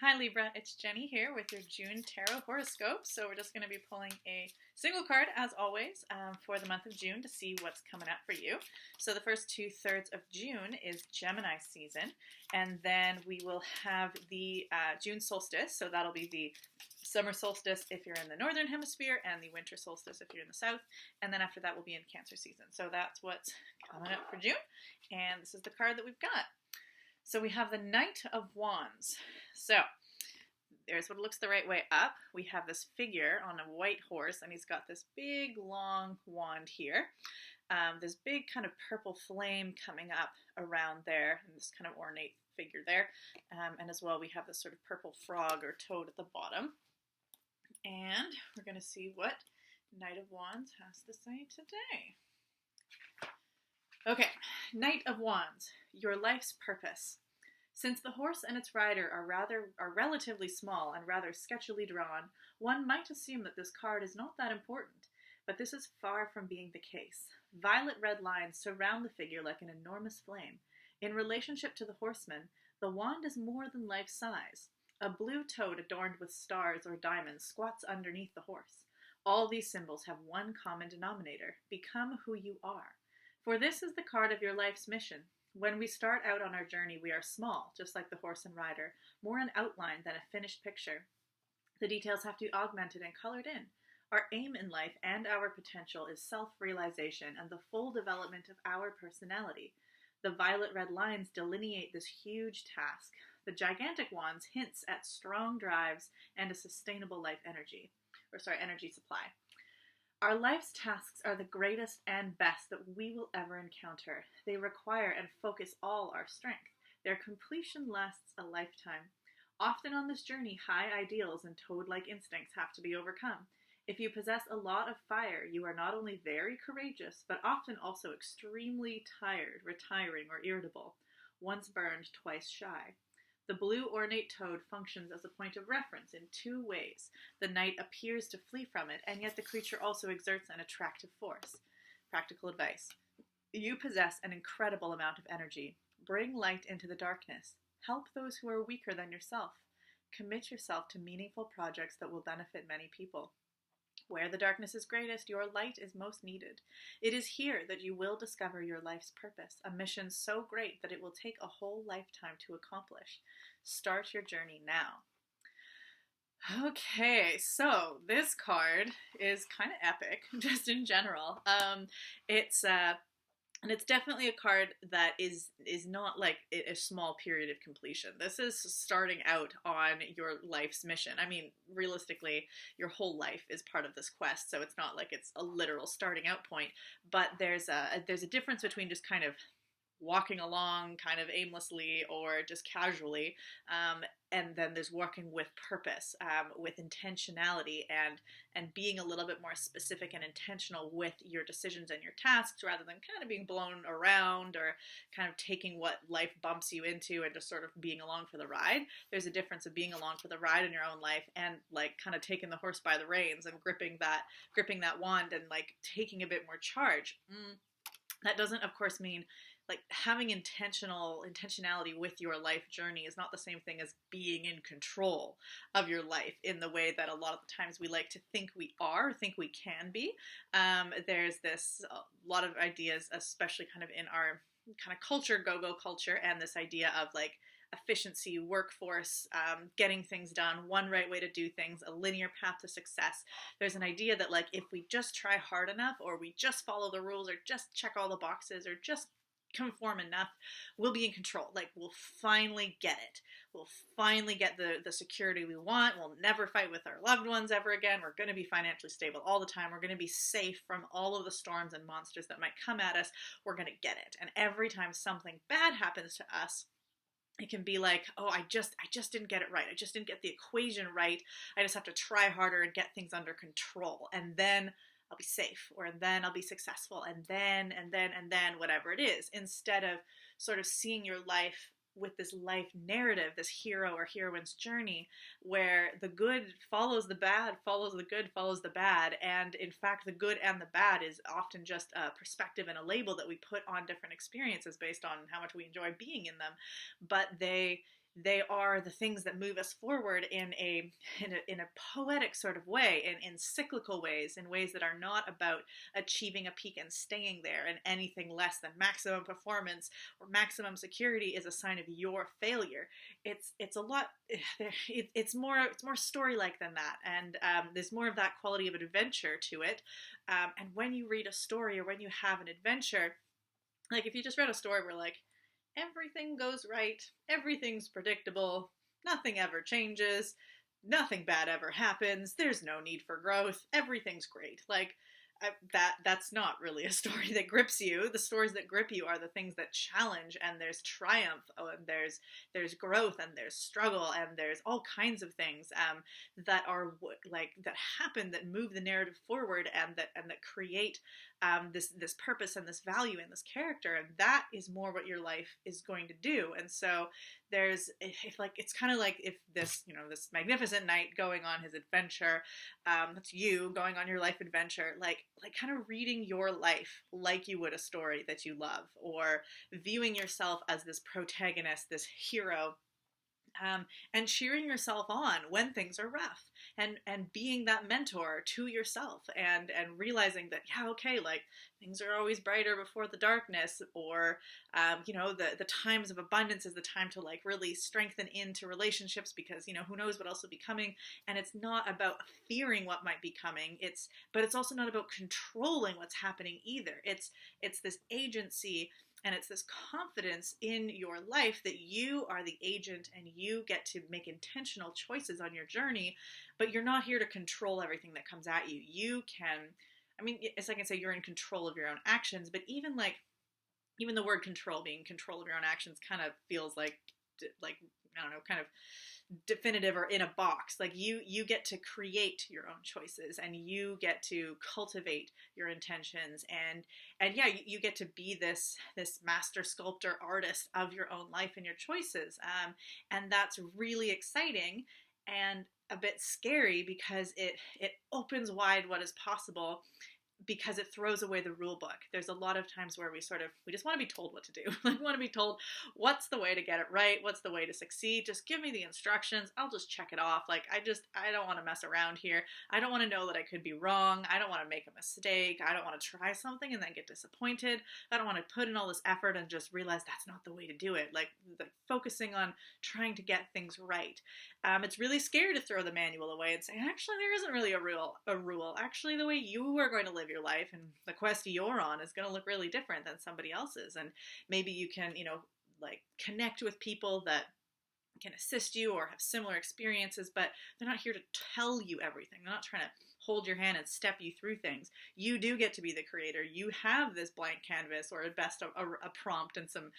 Hi Libra, it's Jenny here with your June Tarot Horoscope. So we're just going to be pulling a single card as always for the month of June to see what's coming up for you. So the first 2/3 of June is Gemini season, and then we will have the June solstice. So that'll be the summer solstice if you're in the northern hemisphere and the winter solstice if you're in the south, and then after that we'll be in Cancer season. So that's what's coming up for June, and this is the card that we've got. So we have the Knight of Wands. So there's what looks the right way up. We have this figure on a white horse, and he's got this big long wand here. This big kind of purple flame coming up around there, and this kind of ornate figure there. And as well, we have this sort of purple frog or toad at the bottom. And we're going to see what Knight of Wands has to say today. Okay, Knight of Wands, your life's purpose. Since the horse and its rider are relatively small and rather sketchily drawn, one might assume that this card is not that important, but this is far from being the case. Violet red lines surround the figure like an enormous flame. In relationship to the horseman, the wand is more than life size. A blue toad adorned with stars or diamonds squats underneath the horse. All these symbols have one common denominator: become who you are. For this is the card of your life's mission. When we start out on our journey, we are small, just like the horse and rider, more an outline than a finished picture. The details have to be augmented and colored in. Our aim in life and our potential is self-realization and the full development of our personality. The violet red lines delineate this huge task. The gigantic wands hints at strong drives and a sustainable energy supply. Our life's tasks are the greatest and best that we will ever encounter. They require and focus all our strength. Their completion lasts a lifetime. Often on this journey, high ideals and toad-like instincts have to be overcome. If you possess a lot of fire, you are not only very courageous, but often also extremely tired, retiring, or irritable. Once burned, twice shy. The blue ornate toad functions as a point of reference in two ways. The knight appears to flee from it, and yet the creature also exerts an attractive force. Practical advice. You possess an incredible amount of energy. Bring light into the darkness. Help those who are weaker than yourself. Commit yourself to meaningful projects that will benefit many people. Where the darkness is greatest, your light is most needed. It is here that you will discover your life's purpose, a mission so great that it will take a whole lifetime to accomplish. Start your journey now. Okay, so this card is kind of epic, just in general. It's definitely a card that is not like a small period of completion. This is starting out on your life's mission. I mean, realistically, your whole life is part of this quest, so it's not like it's a literal starting out point. But there's a difference between just kind of walking along kind of aimlessly or just casually, and then there's working with purpose, with intentionality, and being a little bit more specific and intentional with your decisions and your tasks, rather than kind of being blown around or kind of taking what life bumps you into and just sort of being along for the ride. There's a difference of being along for the ride in your own life and like kind of taking the horse by the reins and gripping that wand and like taking a bit more charge. That doesn't, of course, mean like having intentionality with your life journey is not the same thing as being in control of your life in the way that a lot of the times we like to think we can be. There's a lot of ideas, especially kind of in our kind of culture, go-go culture, and this idea of like efficiency, workforce, getting things done, one right way to do things, a linear path to success. There's an idea that like if we just try hard enough, or we just follow the rules, or just check all the boxes, or just conform enough, we'll be in control. Like we'll finally get it. We'll finally get the security we want. We'll never fight with our loved ones ever again. We're going to be financially stable all the time. We're going to be safe from all of the storms and monsters that might come at us. We're going to get it. And every time something bad happens to us, it can be like, oh, I just didn't get it right. I just didn't get the equation right. I just have to try harder and get things under control. And then I'll be safe, or then I'll be successful, and then whatever it is, instead of sort of seeing your life with this life narrative, this hero or heroine's journey, where the good follows the bad, follows the good, follows the bad, and in fact the good and the bad is often just a perspective and a label that we put on different experiences based on how much we enjoy being in them, but they they are the things that move us forward in a poetic sort of way, in cyclical ways, in ways that are not about achieving a peak and staying there, and anything less than maximum performance or maximum security is a sign of your failure. It's a lot. It's more story like than that, and there's more of that quality of adventure to it. And when you read a story or when you have an adventure, like if you just read a story where like everything goes right, everything's predictable, nothing ever changes, nothing bad ever happens, there's no need for growth, everything's great. Like that's not really a story that grips you. The stories that grip you are the things that challenge, and there's triumph, and there's growth, and there's struggle, and there's all kinds of things that are like that happen, that move the narrative forward, and that create this purpose and this value in this character, and that is more what your life is going to do. And so there's if like it's kind of like if this this magnificent knight going on his adventure, that's you going on your life adventure, like kind of reading your life like you would a story that you love, or viewing yourself as this protagonist, this hero, and cheering yourself on when things are rough, and being that mentor to yourself, and realizing that, yeah, okay, like things are always brighter before the darkness, or the times of abundance is the time to like really strengthen into relationships, because who knows what else will be coming. And it's not about fearing what might be coming, but it's also not about controlling what's happening either. It's this agency, and it's this confidence in your life that you are the agent, and you get to make intentional choices on your journey, but you're not here to control everything that comes at you. You can, it's like I say, you're in control of your own actions, but even the word control, being control of your own actions, kind of feels like I don't know, kind of definitive or in a box. Like you get to create your own choices, and you get to cultivate your intentions, and yeah, you get to be this master sculptor, artist of your own life and your choices, and that's really exciting and a bit scary, because it opens wide what is possible, because it throws away the rule book. There's a lot of times where we just want to be told what to do. Like, we want to be told what's the way to get it right, what's the way to succeed. Just give me the instructions. I'll just check it off. Like, I don't want to mess around here. I don't want to know that I could be wrong. I don't want to make a mistake. I don't want to try something and then get disappointed. I don't want to put in all this effort and just realize that's not the way to do it. Like focusing on trying to get things right. It's really scary to throw the manual away and say, actually, there isn't really a rule. Actually, the way you are going to live your life and the quest you're on is going to look really different than somebody else's. And maybe you can, like connect with people that can assist you or have similar experiences, but they're not here to tell you everything. They're not trying to hold your hand and step you through things. You do get to be the creator. You have this blank canvas, or at best a prompt and some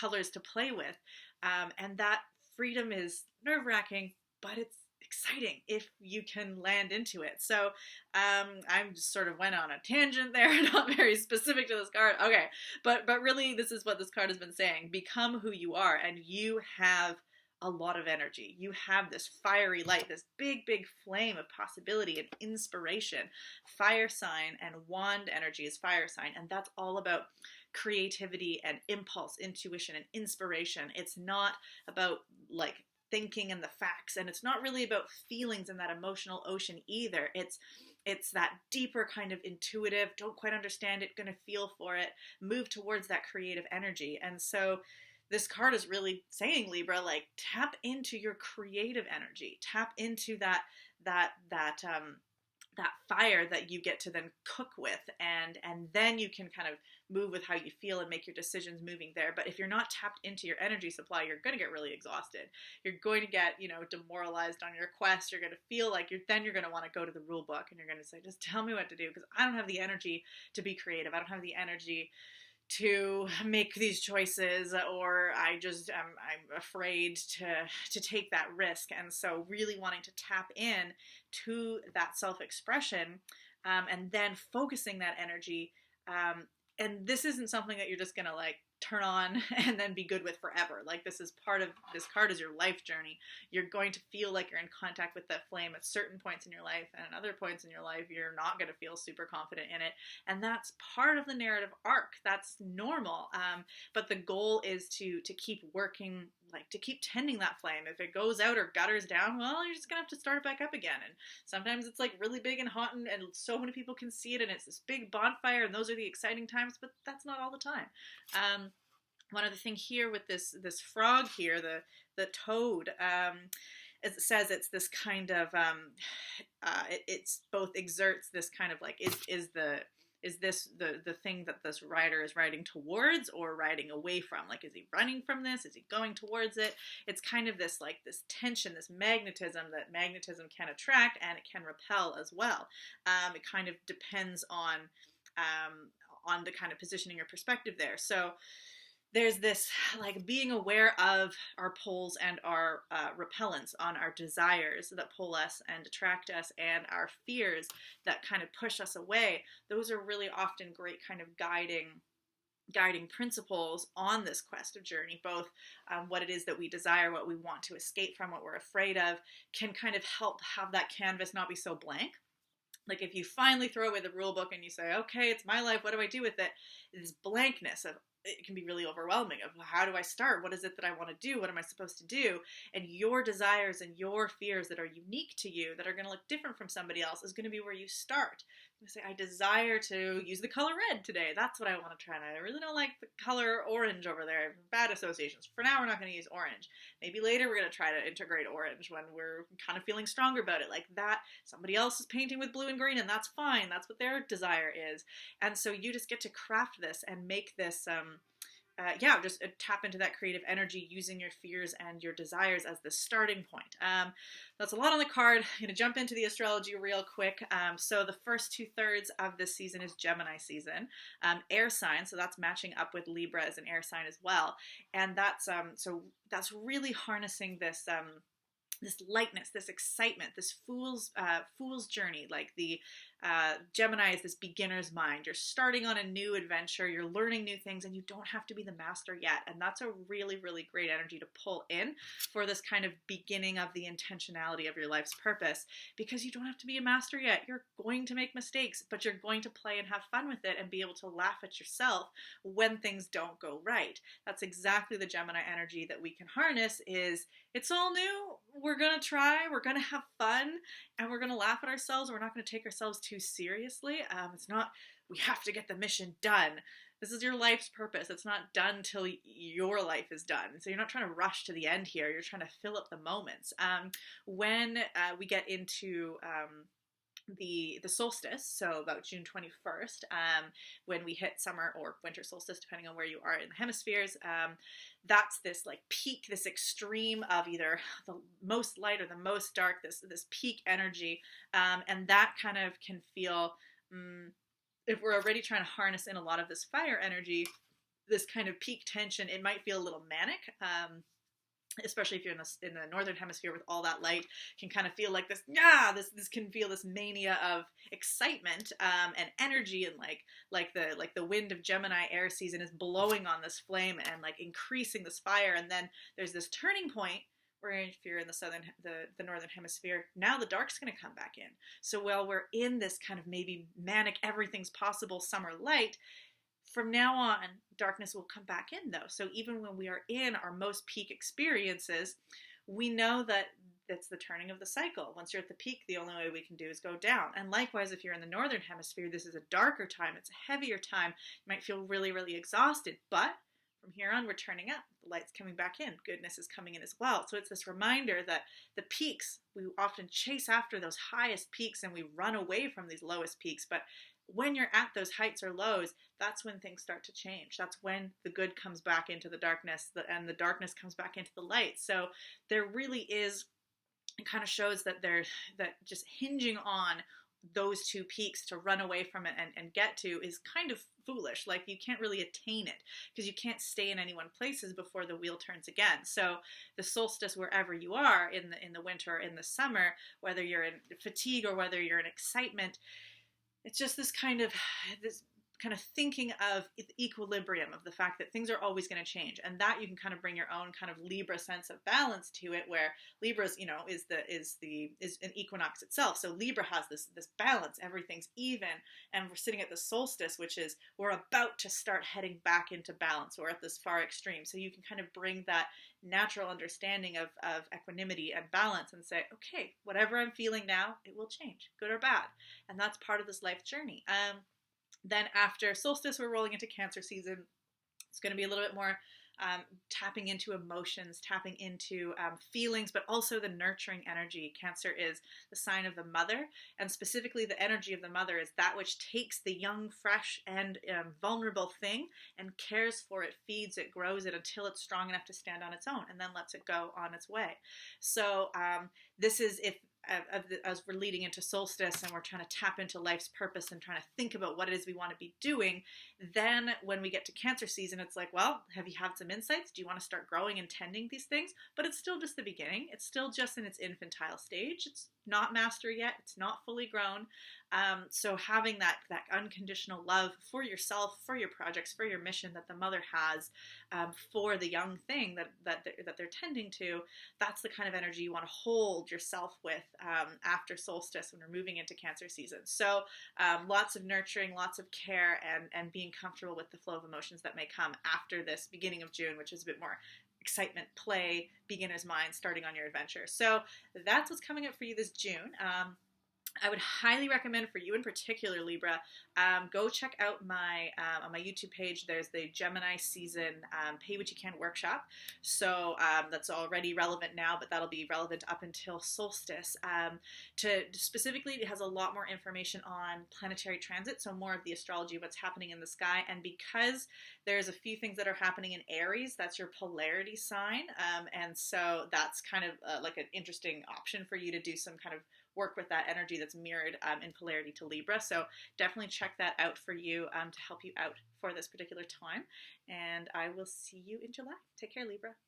colors to play with, and that freedom is nerve-wracking, but it's exciting if you can land into it. So I just sort of went on a tangent there, not very specific to this card. Okay, but really this is what this card has been saying. Become who you are, and you have a lot of energy. You have this fiery light, this big flame of possibility and inspiration. Fire sign and wand energy is fire sign, and that's all about creativity and impulse, intuition and inspiration. It's not about like thinking and the facts, and it's not really about feelings and that emotional ocean either. It's that deeper kind of intuitive, don't quite understand it, gonna feel for it, move towards that creative energy. And so this card is really saying, Libra, like, tap into your creative energy, tap into that fire that you get to then cook with, and then you can kind of move with how you feel and make your decisions moving there. But if you're not tapped into your energy supply, you're going to get really exhausted. You're going to get, demoralized on your quest. You're going to feel like you're going to want to go to the rule book, and you're going to say, just tell me what to do, because I don't have the energy to be creative. I don't have the energy to make these choices, or I'm afraid to take that risk. And so really wanting to tap in to that self-expression, and then focusing that energy. And this isn't something that you're just gonna like turn on and then be good with forever. Like this card is your life journey. You're going to feel like you're in contact with that flame at certain points in your life, and at other points in your life you're not going to feel super confident in it, and that's part of the narrative arc. That's normal. But the goal is to keep working, like to keep tending that flame. If it goes out or gutters down, well, you're just gonna have to start it back up again. And sometimes it's like really big and hot, and so many people can see it, and it's this big bonfire, and those are the exciting times, but that's not all the time. One other thing here with this frog here, the toad, it says it's this kind of it's both exerts this kind of like is this the thing that this rider is riding towards or riding away from? Like, is he running from this? Is he going towards it? It's kind of this like this tension, this magnetism that magnetism can attract and it can repel as well. It kind of depends on the kind of positioning or perspective there. So there's this like being aware of our pulls and our repellents, on our desires that pull us and attract us, and our fears that kind of push us away. Those are really often great kind of guiding principles on this quest of journey. Both what it is that we desire, what we want to escape from, what we're afraid of, can kind of help have that canvas not be so blank. Like if you finally throw away the rule book and you say, okay, it's my life, what do I do with it? This blankness of, it can be really overwhelming of how do I start? What is it that I want to do? What am I supposed to do? And your desires and your fears that are unique to you, that are going to look different from somebody else, is going to be where you start. You say, I desire to use the color red today. That's what I want to try. And I really don't like the color orange over there. Bad associations. For now, we're not going to use orange. Maybe later we're going to try to integrate orange when we're kind of feeling stronger about it. Like that, somebody else is painting with blue and green, and that's fine. That's what their desire is. And so you just get to craft this and make this, just tap into that creative energy using your fears and your desires as the starting point. That's a lot on the card. I'm going to jump into the astrology real quick. So the first 2/3 of this season is Gemini season, air sign. So that's matching up with Libra as an air sign as well. And that's really harnessing this lightness, this excitement, this fool's journey. Like the Gemini is this beginner's mind. You're starting on a new adventure, you're learning new things, and you don't have to be the master yet. And that's a really, really great energy to pull in for this kind of beginning of the intentionality of your life's purpose, because you don't have to be a master yet. You're going to make mistakes, but you're going to play and have fun with it and be able to laugh at yourself when things don't go right. That's exactly the Gemini energy that we can harness. Is it's all new. We're going to try, we're going to have fun, and we're going to laugh at ourselves. We're not going to take ourselves too seriously. It's not, we have to get the mission done. This is your life's purpose. It's not done till your life is done. So you're not trying to rush to the end here. You're trying to fill up the moments. When we get into the solstice, so about June 21st, when we hit summer or winter solstice, depending on where you are in the hemispheres, that's this like peak, this extreme of either the most light or the most dark, this peak energy, and that kind of can feel, if we're already trying to harness in a lot of this fire energy, this kind of peak tension, it might feel a little manic. Especially if you're in the northern hemisphere with all that light, can kind of feel like this can feel this mania of excitement and energy, and like the wind of Gemini air season is blowing on this flame and like increasing this fire. And then there's this turning point where if you're in the northern hemisphere, now the dark's going to come back in. So while we're in this kind of maybe manic, everything's possible summer light, from now on, darkness will come back in though. So even when we are in our most peak experiences, we know that it's the turning of the cycle. Once you're at the peak, the only way we can do is go down. And likewise, if you're in the northern hemisphere, this is a darker time. It's a heavier time. You might feel really, really exhausted, but from here on, we're turning up. The light's coming back in. Goodness is coming in as well. So it's this reminder that the peaks, we often chase after those highest peaks and we run away from these lowest peaks. But when you're at those heights or lows, that's when things start to change. That's when the good comes back into the darkness, and the darkness comes back into the light. So there really is, it kind of shows that just hinging on those two peaks to run away from it and get to is kind of foolish. Like you can't really attain it because you can't stay in any one places before the wheel turns again. So the solstice, wherever you are in the winter or in the summer, whether you're in fatigue or whether you're in excitement, it's just this kind of this kind of thinking of the equilibrium of the fact that things are always going to change, and that you can kind of bring your own kind of Libra sense of balance to it, where Libra's, is an equinox itself. So Libra has this balance, everything's even, and we're sitting at the solstice, which is we're about to start heading back into balance. We're at this far extreme, so you can kind of bring that natural understanding of equanimity and balance and say, okay, whatever I'm feeling now, it will change, good or bad, and that's part of this life journey. Then after solstice, we're rolling into Cancer season. It's going to be a little bit more tapping into emotions, tapping into feelings, but also the nurturing energy. Cancer is the sign of the mother, and specifically the energy of the mother is that which takes the young, fresh, and vulnerable thing and cares for it, feeds it, grows it until it's strong enough to stand on its own, and then lets it go on its way. So this is as we're leading into solstice and we're trying to tap into life's purpose and trying to think about what it is we want to be doing, then when we get to Cancer season, it's like, well, have you had some insights? Do you want to start growing and tending these things? But it's still just the beginning. It's still just in its infantile stage. It's not master yet. It's not fully grown. So having that unconditional love for yourself, for your projects, for your mission that the mother has for the young thing that they're tending to, that's the kind of energy you want to hold yourself with after solstice when we're moving into Cancer season. So lots of nurturing, lots of care, and being comfortable with the flow of emotions that may come after this beginning of June, which is a bit more excitement, play, beginner's mind, starting on your adventure. So that's what's coming up for you this June. I would highly recommend for you in particular, Libra, go check out my on my YouTube page. There's the Gemini season Pay What You Can workshop. So that's already relevant now, but that'll be relevant up until solstice. Specifically, it has a lot more information on planetary transit, so more of the astrology of what's happening in the sky. And because there's a few things that are happening in Aries, that's your polarity sign, and so that's kind of like an interesting option for you to do some kind of work with that energy that's mirrored in polarity to Libra. So definitely check that out for you to help you out for this particular time. And I will see you in July. Take care, Libra.